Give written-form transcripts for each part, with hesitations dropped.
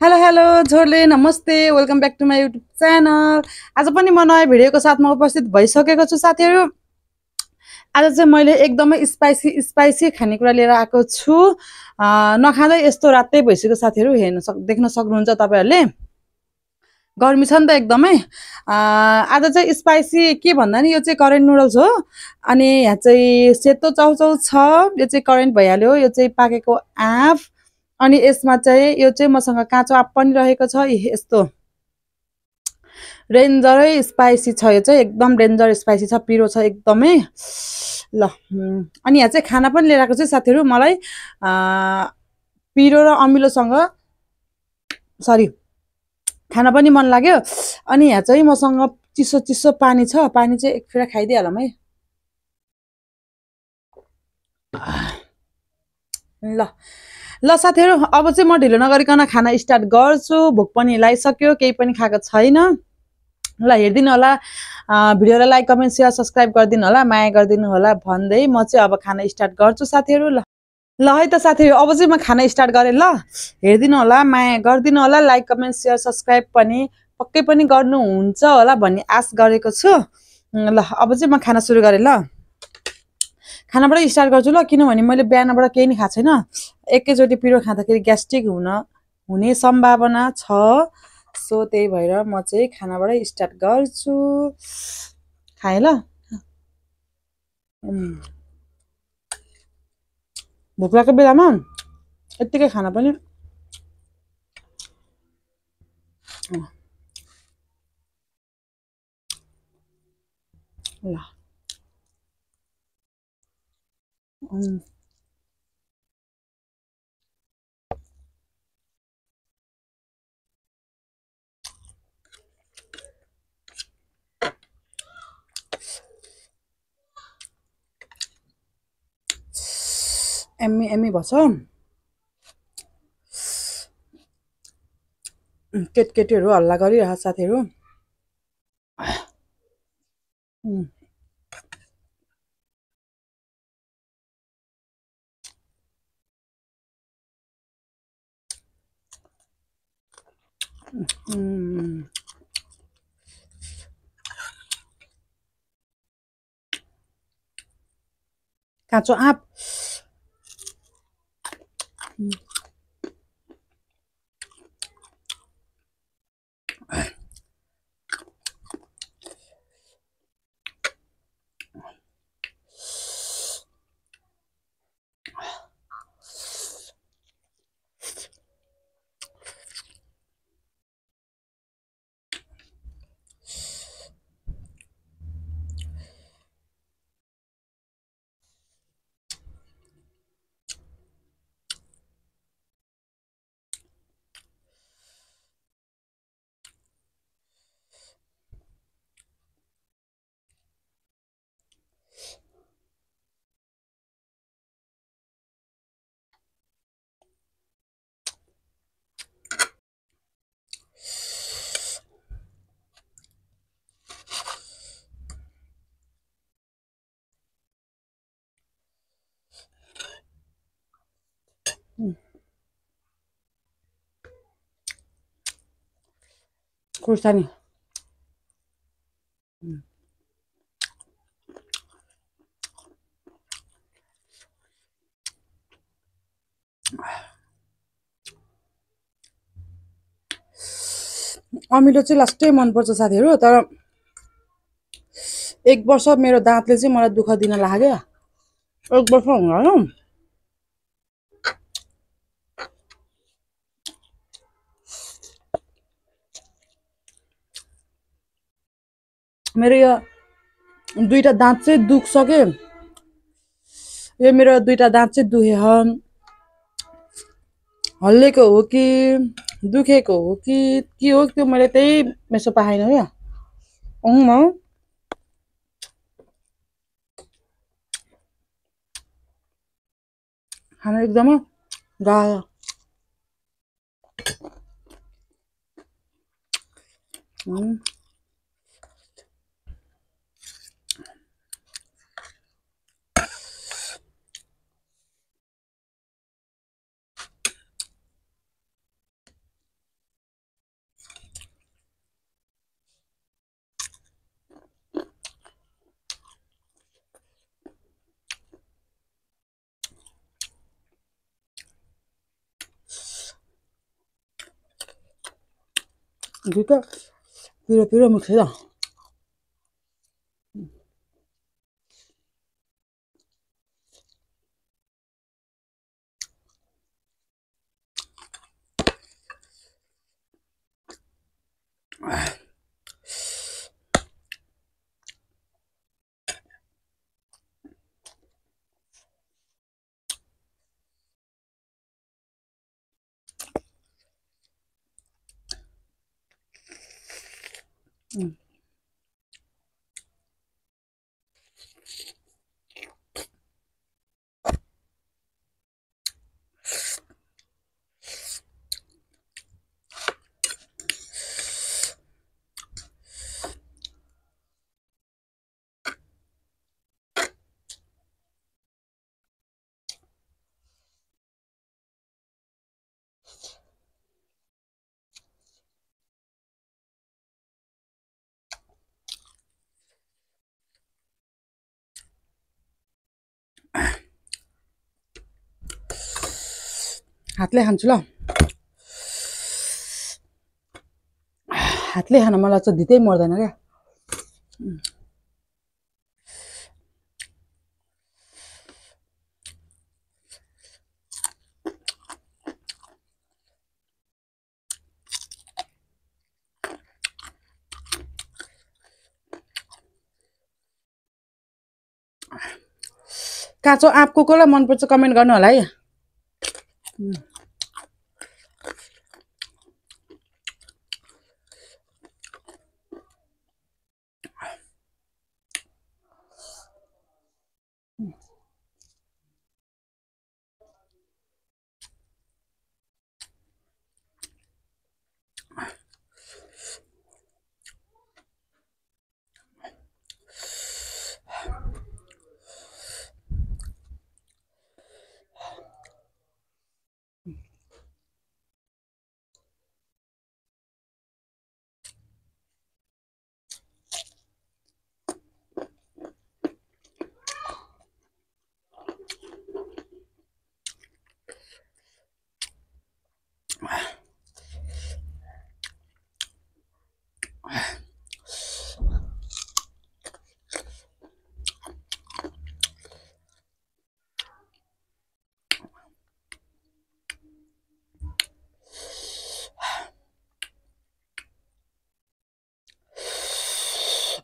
Hello hello झोरले नमस्ते welcome back to my YouTube channel. आज पनि म नयाँ भिडियोको साथमा उपस्थित भइसकेको छु साथीहरू। आज चाहिँ मैले एकदमै स्पाइसी स्पाइसी खानेकुरा लिएर आएको छु। नखाँदै यस्तो रातै भइसक्यो साथीहरू, देख्न सक्नुहुन्छ तपाईँहरूले। गर्मी छ नि त एकदमै। आज चाहिँ स्पाइसी के भन्दा नि यो चाहिँ करेन्ट नुडल्स हो। अनि यहाँ चाहिँ सेतो चाउचाउ छ, यो चाहिँ करेन्ट भइहाल्यो। यो चाहिँ पाकेको आँप, अनि यसमा चाहिँ यो चाहिँ मसँग काँचो आँप पनि रहेको छ। यस्तो डेन्जरै स्पाइसी छ, यो चाहिँ एकदम डेन्जर स्पाइसी छ, पिरो छ एकदमै। ल अनि यहाँ चाहिँ खाना पनि लिएर आएको चाहिँ साथीहरू मलाई पिरो र अमिलोसँग सरी खाना पनि मन लाग्यो। अनि यहाँ चाहिँ मसँग चिसो चिसो पानी छ, पानी चाहिँ एक फेर खाइदिइहालौँ है। ल ल साथीहरू, अब चाहिँ म ढिलो नगरिकन खाना स्टार्ट गर्छु। भोक पनि लागिसक्यो, केही पनि खाएको छैन। ल हेरिदिनु होला, भिडियोलाई लाइक कमेन्ट सेयर सब्सक्राइब गरिदिनु होला, माया गरिदिनु होला भन्दै म चाहिँ अब खाना स्टार्ट गर्छु साथीहरू। ल ल है त साथीहरू, अब चाहिँ म खाना स्टार्ट गरेँ। ल हेरिदिनु होला, माया गरिदिनु होला, लाइक कमेन्ट सेयर सब्सक्राइब पनि पक्कै पनि गर्नुहुन्छ होला भन्ने आश गरेको छु। ल अब चाहिँ म खाना सुरु गरेँ। ल खानाबाट स्टार्ट गर्छु ल, किनभने मैले बिहानबाट केही नि खाएको छैन। एकैचोटि पिरो खाँदाखेरि ग्यास्ट्रिक हुने सम्भावना छ। सो त्यही भएर म चाहिँ खानाबाट स्टार्ट गर्छु। खाएँ ल। भोक लागेको बेलामा यत्तिकै खाना पनि ल। एम्मी एम्मी भन्छ। केटीहरू हल्ला गरिरहेको साथीहरू। काँचो आँप। खुर्सानी। अमिलो चाहिँ लास्टै मनपर्छ साथीहरू, तर एक वर्ष मेरो दाँतले चाहिँ मलाई दुःख दिन लाग्यो। एक वर्ष हुनु मेरो यो दुईटा दाँत चाहिँ दुख्छ के। यो मेरो दुईटा दाँत चाहिँ हल्लेको हो कि दुखेको हो कि के हो त्यो मैले त्यही मेसो पाएन क्या। खाना एकदमै गाह्रो। दुईटा पिरो पिरो मिक्स छ हातले खान्छु ल हातले खान मलाई चाहिँ धितै मर्दैन क्या काँचो आँप कसलाई मनपर्छ कमेन्ट गर्नु होला है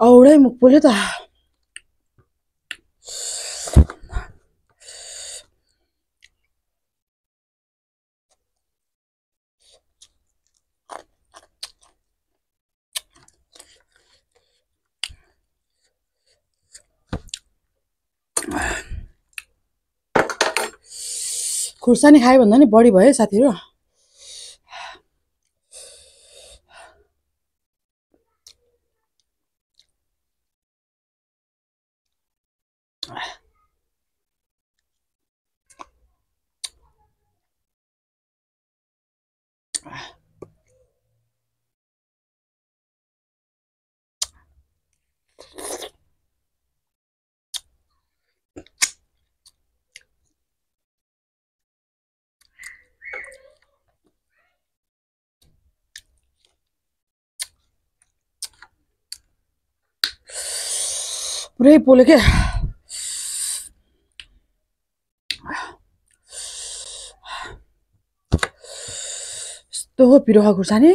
औडै मुख पोल्यो त खुर्सानी खायो भन्दा नि बढी भयो साथीहरु पुरै पोल्यो के यस्तो पिरो खा खुर्सानी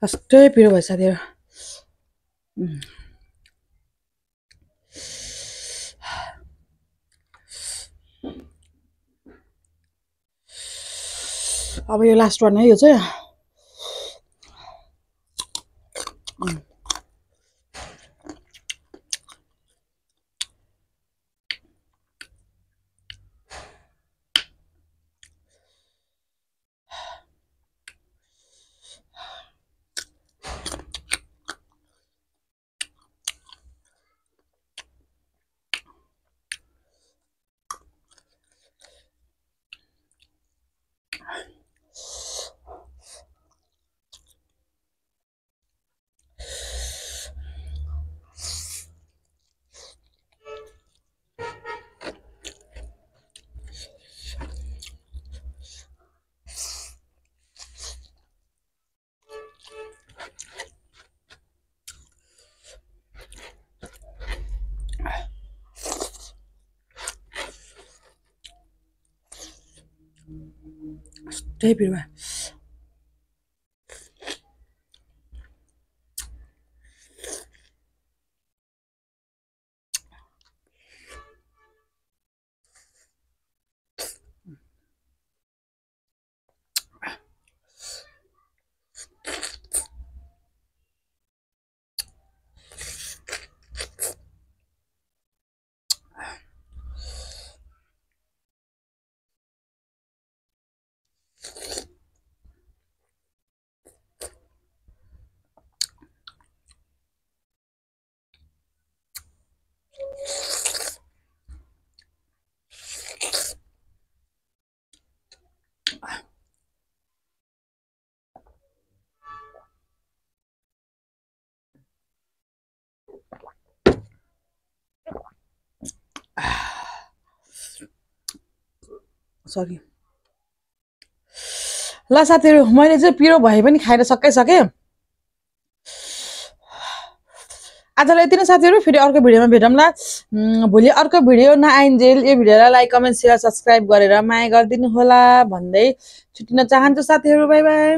कस्तै पिरो भयो साथीहरु अब यो लास्ट वान है यो चाहिँ कस्तै पिरो भयो सरी ल साथीहरु मैले चाहिँ पिरो भए पनि खाएर सके आजलाई यति नै साथीहरु फेरि अर्को भिडियोमा भेटौँला भोलि अर्को भिडियो नआइन्जेल यो भिडियोलाई लाइक कमेन्ट शेयर सब्स्क्राइब गरेर माया गरिदिनु होला भन्दै छुट्टिन चाहन्छु साथीहरु बाइ बाइ